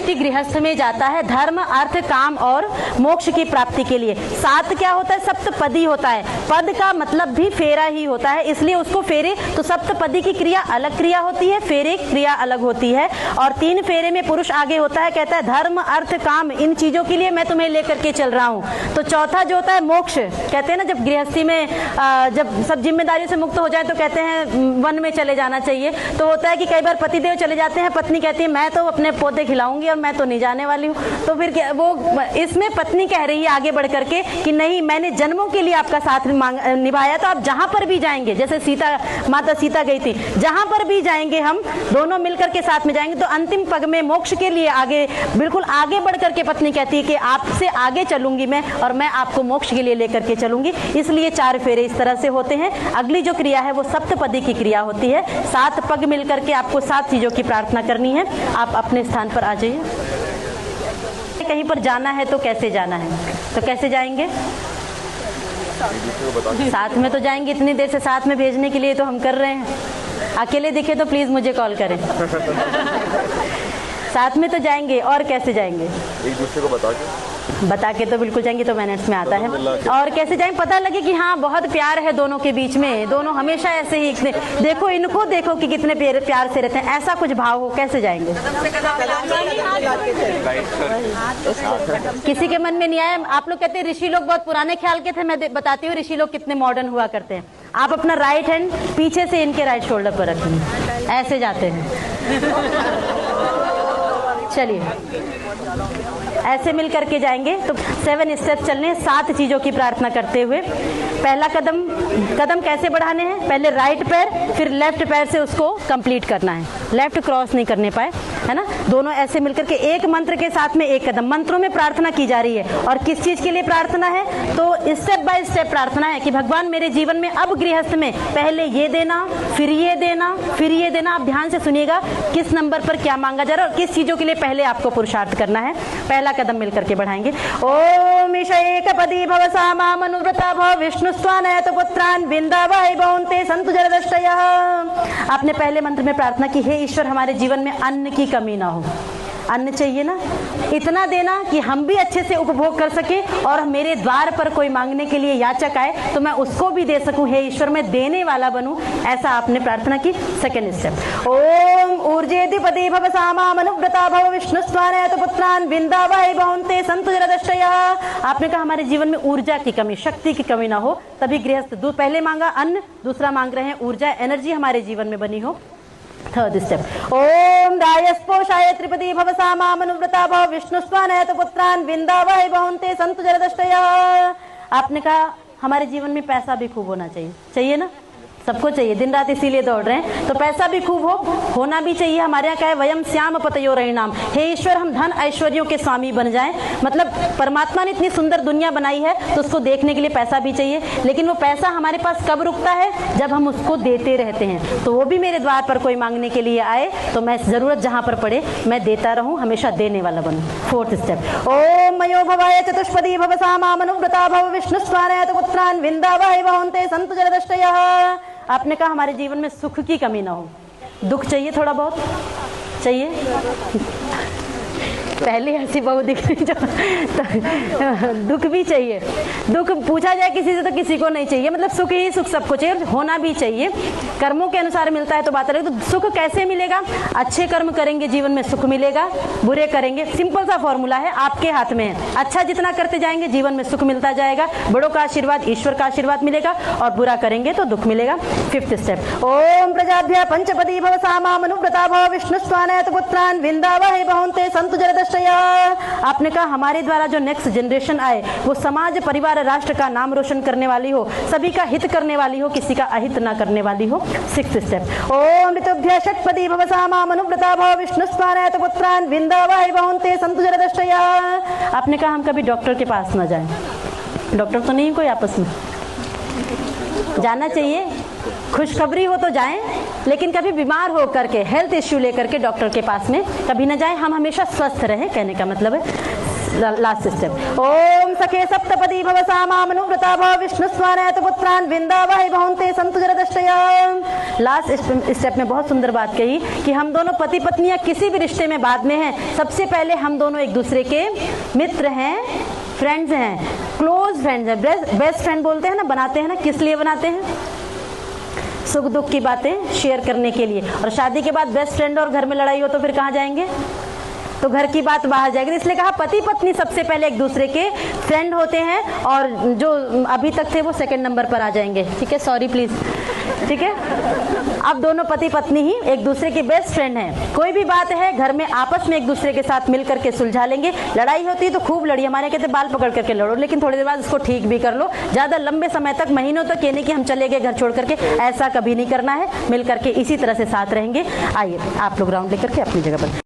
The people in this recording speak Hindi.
गृहस्थ में जाता है धर्म अर्थ काम और मोक्ष की प्राप्ति के लिए। 7 क्या होता है? सप्तपदी होता है। पद का मतलब भी फेरा ही होता है, इसलिए उसको फेरे। तो सप्तपदी की क्रिया अलग क्रिया होती है, फेरे क्रिया अलग होती है। और 3 फेरे में पुरुष आगे होता है, कहता है धर्म अर्थ काम इन चीजों के लिए मैं तुम्हें लेकर के चल रहा हूँ। तो चौथा जो होता है मोक्ष, कहते हैं ना जब गृहस्थी में जब सब जिम्मेदारियों से मुक्त हो जाए तो कहते हैं वन में चले जाना चाहिए। तो होता है कि कई बार पतिदेव चले जाते हैं, पत्नी कहती है मैं तो अपने पोते खिलाऊंगी और मैं तो नहीं जाने वाली हूँ। तो फिर वो इसमें पत्नी कह रही है आगे बढ़ करके कि नहीं, मैंने जन्मों के लिए आपका साथ निभाया, तो आप जहां पर भी जाएंगे, जैसे माता सीता गई थी, जहां पर भी जाएंगे हम दोनों मिलकर के साथ में जाएंगे। तो अंतिम पग में मोक्ष के लिए आगे बिल्कुल आगे बढ़ करके पत्नी कहती है कि आपसे आगे चलूंगी मैं और मैं आपको मोक्ष के लिए लेकर के चलूंगी। इसलिए 4 फेरे इस तरह से होते हैं। अगली जो क्रिया है वो सप्तपदी की क्रिया होती है। 7 पग मिलकर के आपको 7 चीजों की प्रार्थना करनी है। आप अपने स्थान पर आ जाइए। कहीं पर जाना है तो कैसे जाना है? तो कैसे जाएंगे? साथ में तो जाएंगे, इतनी देर से साथ में भेजने के लिए तो हम कर रहे हैं। अकेले दिखे तो प्लीज मुझे कॉल करें। साथ में तो जाएंगे, और कैसे जाएंगे? एक दूसरे को बता के तो बिल्कुल जाएंगे, तो मैनेट्स में आता है। और कैसे जाएंगे? पता लगे कि हाँ बहुत प्यार है दोनों के बीच में, दोनों हमेशा ऐसे ही देखो इनको देखो कि कितने प्यार से रहते हैं, ऐसा कुछ भाव हो, कैसे जाएंगे? किसी के मन में नहीं आया? आप लोग कहते हैं ऋषि लोग बहुत पुराने ख्याल के थे, मैं बताती हूँ ऋषि लोग कितने मॉडर्न हुआ करते हैं। आप अपना राइट हैंड पीछे से इनके राइट शोल्डर पर रखेंगे, ऐसे जाते हैं। चलिए ऐसे मिल करके जाएंगे। तो 7 स्टेप चलने, 7 चीजों की प्रार्थना करते हुए। पहला कदम कैसे बढ़ाने हैं? पहले राइट पैर, फिर लेफ्ट पैर से उसको कंप्लीट करना है, लेफ्ट क्रॉस नहीं करने पाए, है ना। दोनों ऐसे मिलकर के एक मंत्र के साथ में एक कदम। मंत्रों में प्रार्थना की जा रही है। और किस चीज के लिए प्रार्थना है? तो स्टेप बाय स्टेप प्रार्थना है कि भगवान मेरे जीवन में अब गृहस्थ में पहले ये देना, फिर ये देना, फिर ये देना। आप ध्यान से सुनिएगा किस नंबर पर क्या मांगा जा रहा है और किस चीजों के लिए पहले आपको पुरुषार्थ करना है। पहला कदम मिलकर के बढ़ाएंगे। ओम ईश एकपदी भव सामा मनुव्रता भव विष्णुस्त्वानयत पुत्रान विंदावै भवन्ते सन्तु जरदष्टयः। आपने पहले मंत्र में प्रार्थना की, हे ईश्वर हमारे जीवन में अन्न की कमी ना हो। अन्न चाहिए ना, इतना देना कि हम भी अच्छे से उपभोग कर सके और मेरे द्वार पर कोई मांगने के लिए याचक आए तो मैं उसको भी दे सकूं। हे ईश्वर मैं देने वाला बनूं, ऐसा आपने प्रार्थना की। सेकंड स्टेप, ओम ऊर्जेधिपति भव सामा मनुव्रता भव विष्णुस्त्वानयत पुत्रान विंदावै भवन्ते सन्तु जरदष्टयः। आपने कहा हमारे जीवन में ऊर्जा की कमी, शक्ति की कमी ना हो, तभी गृहस्थ पहले मांगा अन्न, दूसरा मांग रहे हैं ऊर्जा, एनर्जी हमारे जीवन में बनी हो। थर्ड स्टेप, ओम रायस्पोषाय त्रिपदी भव सामा मनुव्रता भव विष्णुस्त्वानयत पुत्रान विंदावै भवन्ते सन्तु जरदष्टयः। आपने कहा हमारे जीवन में पैसा भी खूब होना चाहिए, चाहिए ना, सबको चाहिए, दिन रात इसीलिए दौड़ रहे हैं। तो पैसा भी खूब होना भी चाहिए। हमारे यहाँ क्या है, वयम श्याम पतयो रैणाम। हे ईश्वर हम धन ऐश्वर्यों के स्वामी बन जाएं। मतलब परमात्मा ने इतनी सुंदर दुनिया बनाई है तो उसको देखने के लिए पैसा भी चाहिए, लेकिन वो पैसा हमारे पास कब रुकता है? जब हम उसको देते रहते हैं। तो वो भी मेरे द्वार पर कोई मांगने के लिए आए तो मैं जरूरत जहाँ पर पड़े मैं देता रहूं, हमेशा देने वाला बनूं। फोर्थ स्टेप, ओम मयो भवाय चतुष्पदी भव सामा मनुव्रता भव विष्णुस्त्वानयत पुत्रान विंदावै भवन्ते सन्तु जरदष्टयः। आपने कहा हमारे जीवन में सुख की कमी ना हो। दुख चाहिए, थोड़ा बहुत चाहिए। पहले ऐसी बहू दिख रही जो तो दुख भी चाहिए। दुख पूछा जाए किसी से तो किसी को नहीं चाहिए, मतलब सुख ही सुख सबको चाहिए, होना भी चाहिए। कर्मों के अनुसार मिलता है तो बात अलग। तो सुख कैसे मिलेगा? अच्छे कर्म करेंगे जीवन में सुख मिलेगा, बुरे करेंगे, सिंपल सा फॉर्मूला है, आपके हाथ में है। अच्छा जितना करते जाएंगे जीवन में सुख मिलता जाएगा, बड़ों का आशीर्वाद, ईश्वर का आशीर्वाद मिलेगा, और बुरा करेंगे तो दुख मिलेगा। फिफ्थ स्टेप, ओम प्रजाभ्य पंचपदी भव सामा मनुव्रता भव विष्णुस्त्वानयत पुत्रान विंदावै भवन्ते सन्तु जरदष्टयः। आपने कहा हमारे द्वारा जो नेक्स्ट जनरेशन आए वो समाज परिवार राष्ट्र का नाम रोशन करने वाली हो, सभी का हित करने वाली हो, किसी का अहित ना करने वाली हो। सिक्स्थ स्टेप, ओम ऋतुभ्य षट्पदी भव सामा मनुव्रता भव विष्णुस्त्वानयत पुत्रान विंदावै भवन्ते सन्तु जरदष्टयः। आपने कहा हम कभी डॉक्टर के पास ना जाएं। डॉक्टर तो नहीं कोई आपस में, जाना चाहिए, खुशखबरी हो तो जाएं, लेकिन कभी बीमार हो करके हेल्थ इश्यू लेकर के डॉक्टर के पास में कभी ना जाएं। हम हमेशा स्वस्थ रहें, कहने का मतलब है। लास्ट स्टेप, ओम सखे सप्तपदी भव सामानुव्रता भव विष्णु स्वानयत पुत्रान विंदावहि भवन्ते संतु जरदष्टया। लास्ट स्टेप में बहुत सुंदर बात कही कि हम दोनों पति पत्नियां किसी भी रिश्ते में बाद में हैं, सबसे पहले हम दोनों एक दूसरे के मित्र हैं, फ्रेंड्स हैं, क्लोज फ्रेंड्स हैं। बेस्ट फ्रेंड बोलते हैं ना, बनाते हैं ना, किस लिए बनाते हैं? सुख दुख की बातें शेयर करने के लिए। और शादी के बाद बेस्ट फ्रेंड और घर में लड़ाई हो तो फिर कहाँ जाएंगे? तो घर की बात बाहर जाएगी। इसलिए कहा पति पत्नी सबसे पहले एक दूसरे के फ्रेंड होते हैं और जो अभी तक थे वो सेकंड नंबर पर आ जाएंगे। ठीक है, सॉरी प्लीज। ठीक है, अब दोनों पति पत्नी ही एक दूसरे के बेस्ट फ्रेंड हैं। कोई भी बात है घर में आपस में एक दूसरे के साथ मिल करके सुलझा लेंगे। लड़ाई होती है तो खूब लड़ी, हमारे कहते बाल पकड़ करके लड़ो, लेकिन थोड़ी देर बाद उसको ठीक भी कर लो। ज्यादा लंबे समय तक, महीनों तक ये नहीं कि हम चले गए घर छोड़ करके, ऐसा कभी नहीं करना है। मिल करके इसी तरह से साथ रहेंगे। आइए आप लोग राउंड लेकर के अपनी जगह पर।